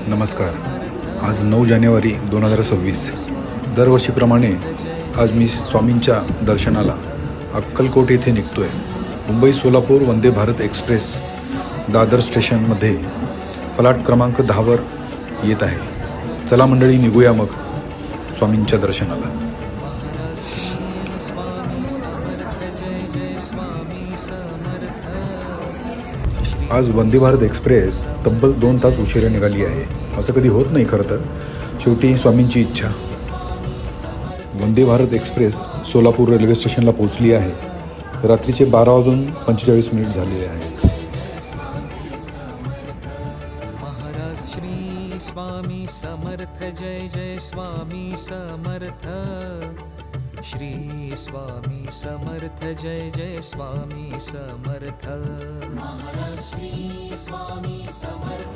नमस्कार. आज 9 जानेवारी 2026. दरवर्षीप्रमाणे आज मी स्वामींच्या दर्शनाला अक्कलकोट येथे निघतोय. मुंबई सोलापूर वंदे भारत एक्सप्रेस दादर स्टेशनमध्ये फलाट क्रमांक 10वर येत आहे. चला मंडळी, निघूया मग स्वामींच्या दर्शनाला. आज वंदे भारत एक्सप्रेस तब्बल 2 तास उशिरा निघाली आहे. असं कधी होत नाही खरं तर, शेवटी स्वामींची इच्छा. वंदे भारत एक्सप्रेस सोलापूर रेल्वे स्टेशनला पोहोचली आहे. रात्रीचे 12:45 झालेले आहेत. महाराज श्री स्वामी समर्थ, जय जय स्वामी समर्थ. श्री स्वामी समर्थ, जय जय स्वामी समर्थ.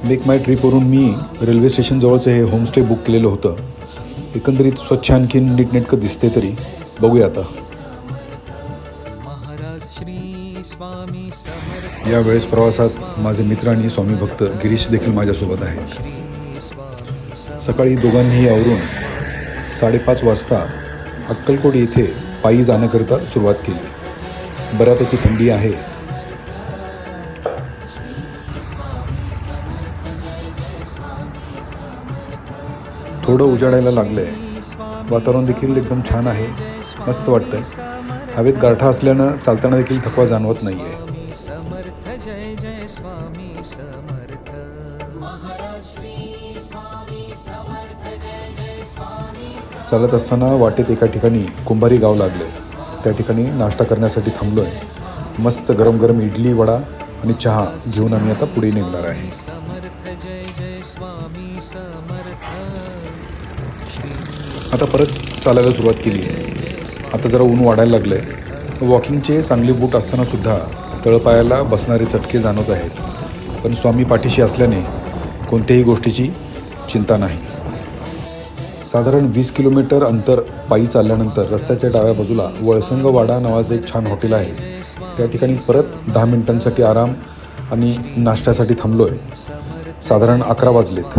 मेक माय ट्रिपवरून मी रेल्वे स्टेशनजवळचं हे होमस्टे बुक केलेलं होतं. एकंदरीत स्वच्छ आणखीन नीटनेटकं दिसते. तरी बघूया आता. महाराज श्री स्वामी समर्थ. यावेळेस प्रवासात माझे मित्र आणि स्वामी भक्त गिरीश देखील माझ्यासोबत आहेत. श्री स्वामी सकाळी दोघांनीही आवरून 5:30 वाजता अक्कलकोट येथे पायी जाण्याकरिता सुरुवात केली. बऱ्यापैकी थंडी आहे. थोडं उजाडायला लागलंय. वातावरण देखील एकदम छान आहे. मस्त वाटतंय. हवेत गारठा असल्यानं चालताना देखील थकवा जाणवत नाहीये. समर्थ, जय जय स्वामी समर्थ. चालत असताना वाटेत एका ठिकाणी कुंभारी गाव लागले. त्या ठिकाणी नाश्ता करण्यासाठी थांबलोय. मस्त गरम गरम इडली, वडा आणि चहा घेऊन आम्ही आता पुढे निघणार आहे. समर्थ, जय जय स्वामी समर्थ. आता परत चालायला सुरुवात केली आहे. आता जरा ऊन वाढायला लागलं आहे. वॉकिंगचे चांगले बूट असतानासुद्धा तळपायाला बसणारे चटके जाणवत आहेत. पण स्वामी पाठीशी असल्याने कोणत्याही गोष्टीची चिंता नाही. साधारण 20 किलोमीटर अंतर पायी चालल्यानंतर रस्त्याच्या डाव्या बाजूला वळसंग वाडा नावाचं एक छान हॉटेल आहे. त्या ठिकाणी परत 10 मिनिटांसाठी आराम आणि नाश्त्यासाठी थांबलो आहे. साधारण 11 वाजलेत.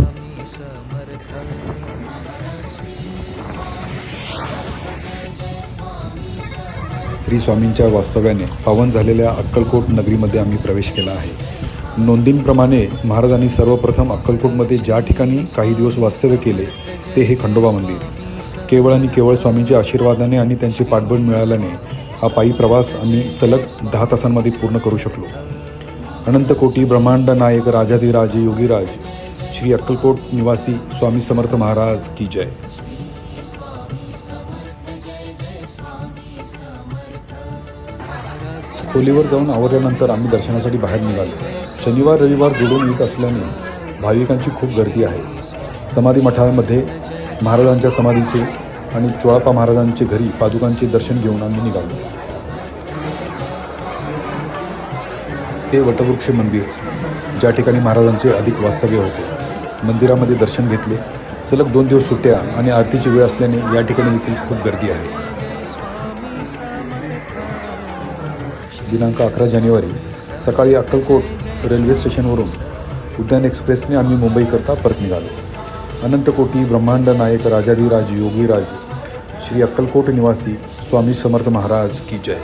श्री स्वामींच्या वास्तव्याने पावन झालेल्या अक्कलकोट नगरीमध्ये आम्ही प्रवेश केला आहे. नोंदींप्रमाणे महाराजांनी सर्वप्रथम अक्कलकोटमध्ये ज्या ठिकाणी काही दिवस वास्तव्य केले ते हे खंडोबा मंदिर. केवळ आणि केवळ स्वामींच्या आशीर्वादाने आणि त्यांचे पाठबळ मिळाल्याने हा पायी प्रवास आम्ही सलग 10 तासांमध्ये पूर्ण करू शकलो. अनंत कोटी ब्रह्मांड नायक राजाधिराज योगीराज श्री अक्कलकोट निवासी स्वामी समर्थ महाराज की जय. खोलीवर जाऊन आवरल्यानंतर आम्ही दर्शनासाठी बाहेर निघालो. शनिवार रविवार जोडून येत असल्याने भाविकांची खूप गर्दी आहे. समाधी मठामध्ये महाराजांच्या समाधीचे आणि चोळाप्पा महाराजांचे घरी पादुकांचे दर्शन घेऊन आम्ही निघालो. हे वटवृक्ष मंदिर, ज्या ठिकाणी महाराजांचे अधिक वास्तव्य होते. मंदिरामध्ये दर्शन घेतले. सलग 2 दिवस सुट्ट्या आणि आरतीची वेळ असल्याने या ठिकाणी देखील खूप गर्दी आहे. दिनांक 11 जानेवारी सकाळी अक्कलकोट रेल्वे स्टेशनवरून उद्यान एक्सप्रेसने आम्ही मुंबईकरता परत निघालो. अनंत कोटी ब्रह्मांड नायक राजाधिराज योगीराज श्री अक्कलकोट निवासी स्वामी समर्थ महाराज की जय.